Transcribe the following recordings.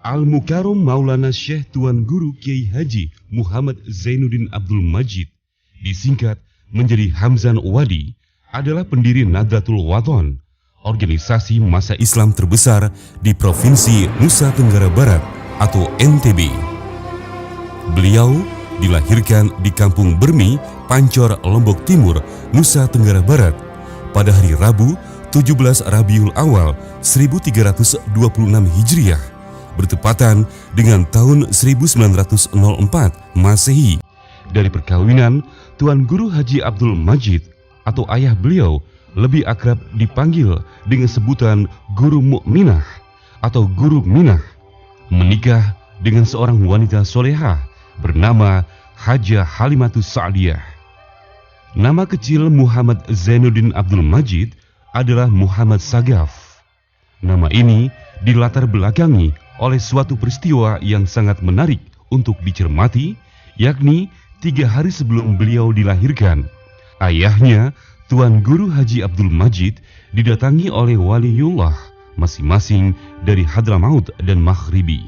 Al-Mukarram Maulana Syekh Tuan Guru Kiai Haji Muhammad Zainuddin Abdul Majid, disingkat menjadi Hamzan Wadi, adalah pendiri Nahdlatul Wathon, organisasi massa Islam terbesar di Provinsi Nusa Tenggara Barat atau NTB. Beliau dilahirkan di Kampung Bermi, Pancor, Lombok Timur, Nusa Tenggara Barat pada hari Rabu 17 Rabiul Awal 1326 Hijriah, bertepatan dengan tahun 1904 Masehi, dari perkawinan Tuan Guru Haji Abdul Majid atau ayah beliau lebih akrab dipanggil dengan sebutan Guru Mukminah atau Guru Minah, menikah dengan seorang wanita solehah bernama Hajah Halimatus Sa'diyah. Nama kecil Muhammad Zainuddin Abdul Majid adalah Muhammad Sagaf. Nama ini dilatar belakangi oleh suatu peristiwa yang sangat menarik untuk dicermati, yakni 3 hari sebelum beliau dilahirkan, ayahnya Tuan Guru Haji Abdul Majid didatangi oleh waliullah masing-masing dari Hadramaut dan Maghribi.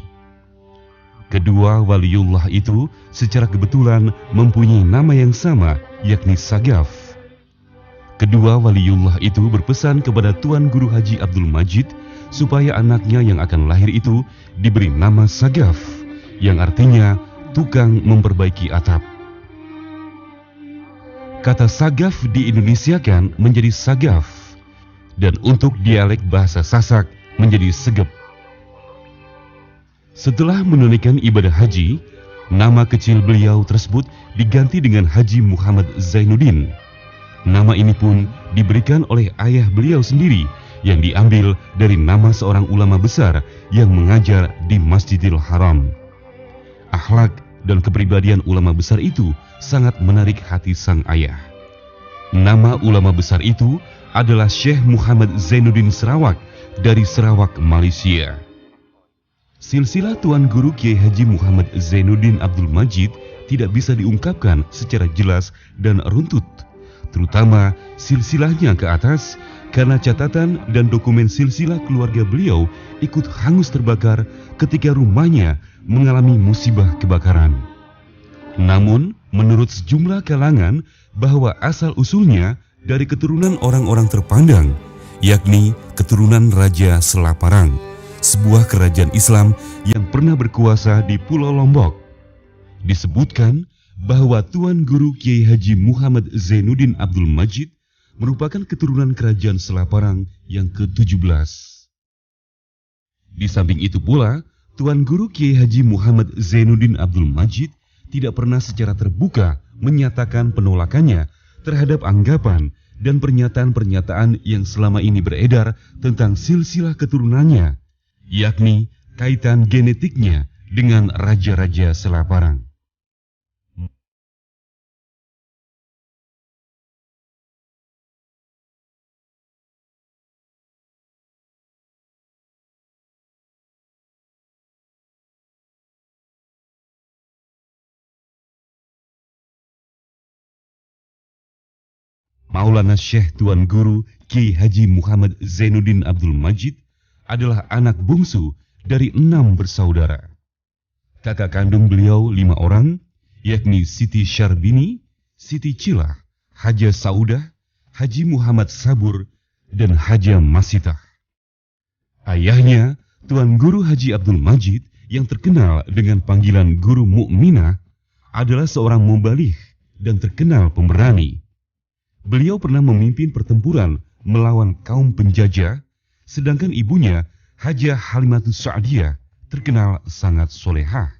Kedua waliullah itu secara kebetulan mempunyai nama yang sama, yakni Sagaf. Kedua waliullah itu berpesan kepada Tuan Guru Haji Abdul Majid supaya anaknya yang akan lahir itu diberi nama Sagaf, yang artinya tukang memperbaiki atap. Kata Sagaf diindonesiakan menjadi Sagaf, dan untuk dialek bahasa Sasak menjadi Segep. Setelah menunaikan ibadah haji, nama kecil beliau tersebut diganti dengan Haji Muhammad Zainuddin. Nama ini pun diberikan oleh ayah beliau sendiri, yang diambil dari nama seorang ulama besar yang mengajar di Masjidil Haram. Akhlak dan kepribadian ulama besar itu sangat menarik hati sang ayah. Nama ulama besar itu adalah Syekh Muhammad Zainuddin Sarawak dari Sarawak, Malaysia. Silsilah Tuan Guru Kiai Haji Muhammad Zainuddin Abdul Majid tidak bisa diungkapkan secara jelas dan runtut, terutama silsilahnya ke atas, karena catatan dan dokumen silsilah keluarga beliau ikut hangus terbakar ketika rumahnya mengalami musibah kebakaran. Namun, menurut sejumlah kalangan bahwa asal-usulnya dari keturunan orang-orang terpandang, yakni keturunan Raja Selaparang, sebuah kerajaan Islam yang pernah berkuasa di Pulau Lombok. Disebutkan bahwa Tuan Guru Kiai Haji Muhammad Zainuddin Abdul Majid merupakan keturunan kerajaan Selaparang yang ke-17. Di samping itu pula, Tuan Guru Kiai Haji Muhammad Zainuddin Abdul Majid tidak pernah secara terbuka menyatakan penolakannya terhadap anggapan dan pernyataan-pernyataan yang selama ini beredar tentang silsilah keturunannya, yakni kaitan genetiknya dengan raja-raja Selaparang. Maulana Syekh Tuan Guru Kiai Haji Muhammad Zainuddin Abdul Majid adalah anak bungsu dari 6 bersaudara. Kakak kandung beliau 5 orang, yakni Siti Syarbini, Siti Cilah, Haja Saudah, Haji Muhammad Sabur, dan Haja Masitah. Ayahnya, Tuan Guru Haji Abdul Majid, yang terkenal dengan panggilan Guru Mukminah, adalah seorang muballigh dan terkenal pemberani. Beliau pernah memimpin pertempuran melawan kaum penjajah, sedangkan ibunya, Hajah Halimatus Sa'diyah, terkenal sangat solehah.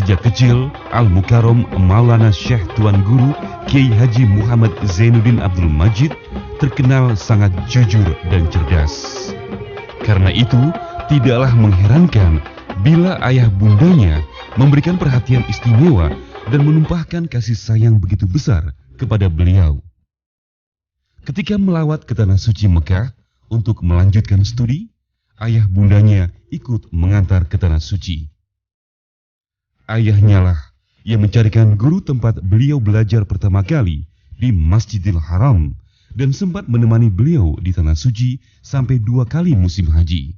Sejak kecil, Al-Mukarram Maulana Syekh Tuan Guru Kiai Haji Muhammad Zainuddin Abdul Majid terkenal sangat jujur dan cerdas. Karena itu, tidaklah mengherankan bila ayah bundanya memberikan perhatian istimewa dan menumpahkan kasih sayang begitu besar kepada beliau. Ketika melawat ke Tanah Suci Mekah untuk melanjutkan studi, ayah bundanya ikut mengantar ke Tanah Suci. Ayahnya lah yang mencarikan guru tempat beliau belajar pertama kali di Masjidil Haram dan sempat menemani beliau di Tanah Suci sampai 2 kali musim haji.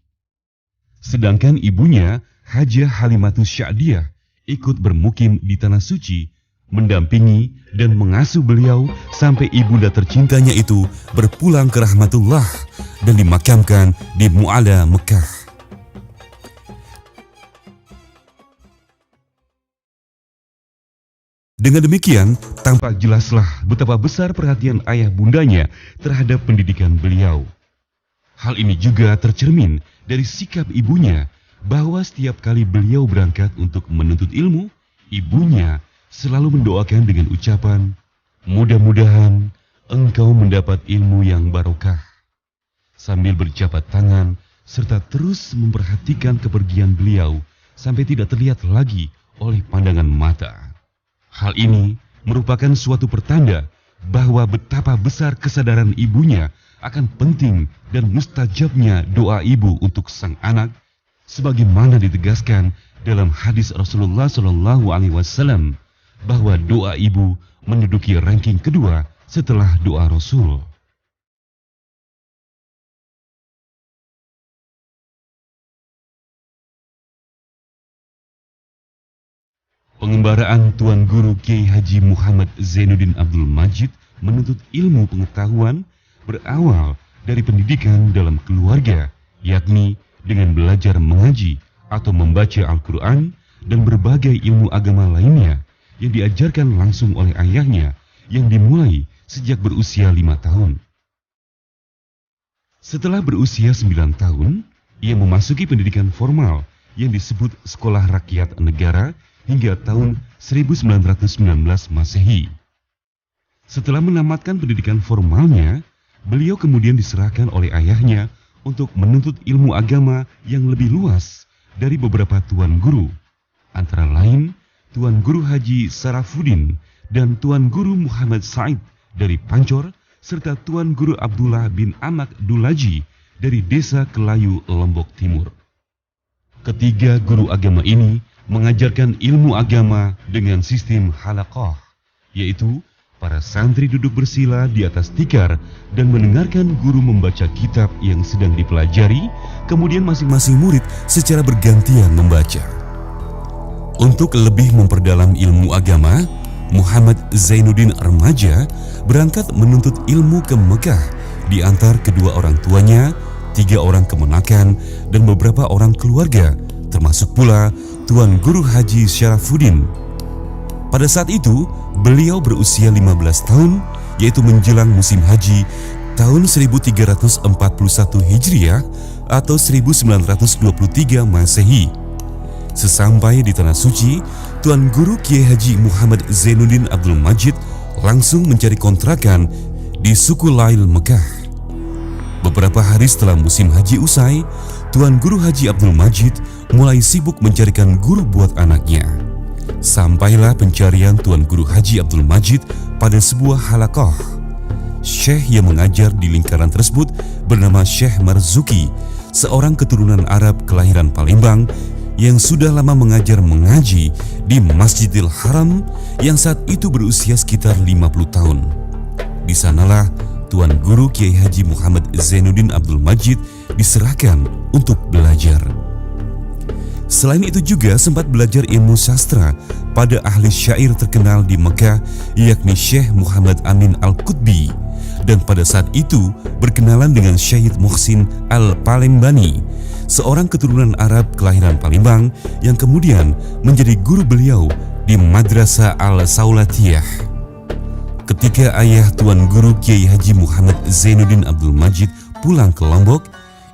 Sedangkan ibunya, Hajah Halimatus Sya'diyah, ikut bermukim di Tanah Suci, mendampingi dan mengasuh beliau sampai ibunda tercintanya itu berpulang ke rahmatullah dan dimakamkan di Mu'alla, Mekah. Dengan demikian, tampak jelaslah betapa besar perhatian ayah bundanya terhadap pendidikan beliau. Hal ini juga tercermin dari sikap ibunya, bahwa setiap kali beliau berangkat untuk menuntut ilmu, ibunya selalu mendoakan dengan ucapan, "Mudah-mudahan engkau mendapat ilmu yang barokah," sambil berjabat tangan serta terus memperhatikan kepergian beliau sampai tidak terlihat lagi oleh pandangan mata. Hal ini merupakan suatu pertanda bahwa betapa besar kesadaran ibunya akan penting dan mustajabnya doa ibu untuk sang anak, sebagaimana ditegaskan dalam hadis Rasulullah SAW bahwa doa ibu menduduki ranking kedua setelah doa Rasul. Pengembaraan Tuan Guru Kiai Haji Muhammad Zainuddin Abdul Majid menuntut ilmu pengetahuan berawal dari pendidikan dalam keluarga, yakni dengan belajar mengaji atau membaca Al-Quran dan berbagai ilmu agama lainnya yang diajarkan langsung oleh ayahnya yang dimulai sejak berusia 5 tahun. Setelah berusia 9 tahun, ia memasuki pendidikan formal yang disebut Sekolah Rakyat Negara hingga tahun 1919 Masehi. Setelah menamatkan pendidikan formalnya, beliau kemudian diserahkan oleh ayahnya untuk menuntut ilmu agama yang lebih luas dari beberapa tuan guru, antara lain Tuan Guru Haji Sarafuddin dan Tuan Guru Muhammad Said dari Pancor, serta Tuan Guru Abdullah bin Amak Dulaji dari Desa Kelayu, Lombok Timur. Ketiga guru agama ini mengajarkan ilmu agama dengan sistem halaqah, yaitu para santri duduk bersila di atas tikar dan mendengarkan guru membaca kitab yang sedang dipelajari, kemudian masing-masing murid secara bergantian membaca. Untuk lebih memperdalam ilmu agama, Muhammad Zainuddin remaja berangkat menuntut ilmu ke Mekah diantar kedua orang tuanya, 3 orang kemenakan, dan beberapa orang keluarga, termasuk pula Tuan Guru Haji Syarafuddin. Pada saat itu, beliau berusia 15 tahun, yaitu menjelang musim haji tahun 1341 Hijriah atau 1923 Masehi. Sesampai di Tanah Suci, Tuan Guru Kiai Haji Muhammad Zainuddin Abdul Majid langsung mencari kontrakan di suku Lail, Mekah. Beberapa hari setelah musim haji usai, Tuan Guru Haji Abdul Majid mulai sibuk mencarikan guru buat anaknya. Sampailah pencarian Tuan Guru Haji Abdul Majid pada sebuah halaqah. Syekh yang mengajar di lingkaran tersebut bernama Syekh Marzuki, seorang keturunan Arab kelahiran Palembang yang sudah lama mengajar mengaji di Masjidil Haram yang saat itu berusia sekitar 50 tahun. Di sanalah Tuan Guru Kiai Haji Muhammad Zainuddin Abdul Majid diserahkan untuk belajar. Selain itu juga sempat belajar ilmu sastra pada ahli syair terkenal di Mekah, yakni Syekh Muhammad Amin Al-Qutbi, dan pada saat itu berkenalan dengan Syahid Muhsin Al-Palembani, seorang keturunan Arab kelahiran Palembang yang kemudian menjadi guru beliau di Madrasah Al-Saulatiyah. Ketika ayah Tuan Guru Kiai Haji Muhammad Zainuddin Abdul Majid pulang ke Lombok,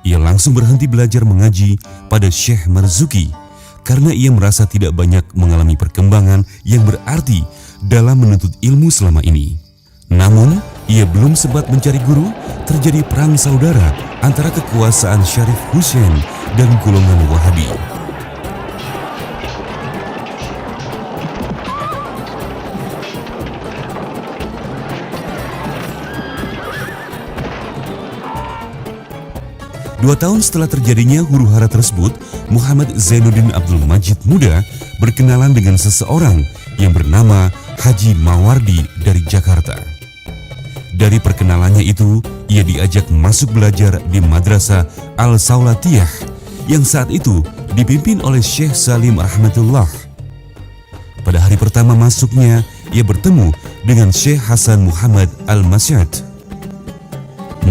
ia langsung berhenti belajar mengaji pada Syekh Marzuki karena ia merasa tidak banyak mengalami perkembangan yang berarti dalam menuntut ilmu selama ini. Namun, ia belum sempat mencari guru, terjadi perang saudara antara kekuasaan Syarif Hussein dan golongan Wahabi. Dua tahun setelah terjadinya huru-hara tersebut, Muhammad Zainuddin Abdul Majid Muda berkenalan dengan seseorang yang bernama Haji Mawardi dari Jakarta. Dari perkenalannya itu, ia diajak masuk belajar di Madrasah Al-Saulatiyah yang saat itu dipimpin oleh Syekh Salim Rahmatullah. Pada hari pertama masuknya, ia bertemu dengan Syekh Hasan Muhammad Al-Masyad.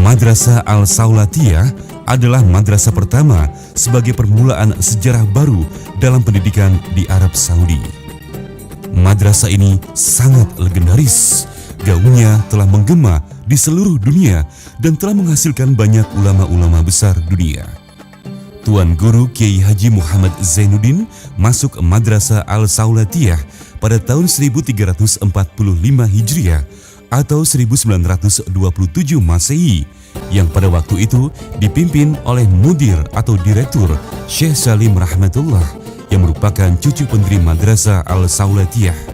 Madrasah Al-Saulatiyah adalah madrasah pertama sebagai permulaan sejarah baru dalam pendidikan di Arab Saudi. Madrasah ini sangat legendaris. Gaungnya telah menggema di seluruh dunia dan telah menghasilkan banyak ulama-ulama besar dunia. Tuan Guru Kiai Haji Muhammad Zainuddin masuk Madrasah Al-Saulatiyah pada tahun 1345 Hijriah atau 1927 Masehi, yang pada waktu itu dipimpin oleh mudir atau direktur Syekh Salim Rahmatullah yang merupakan cucu pendiri Madrasah Al-Saulatiyah.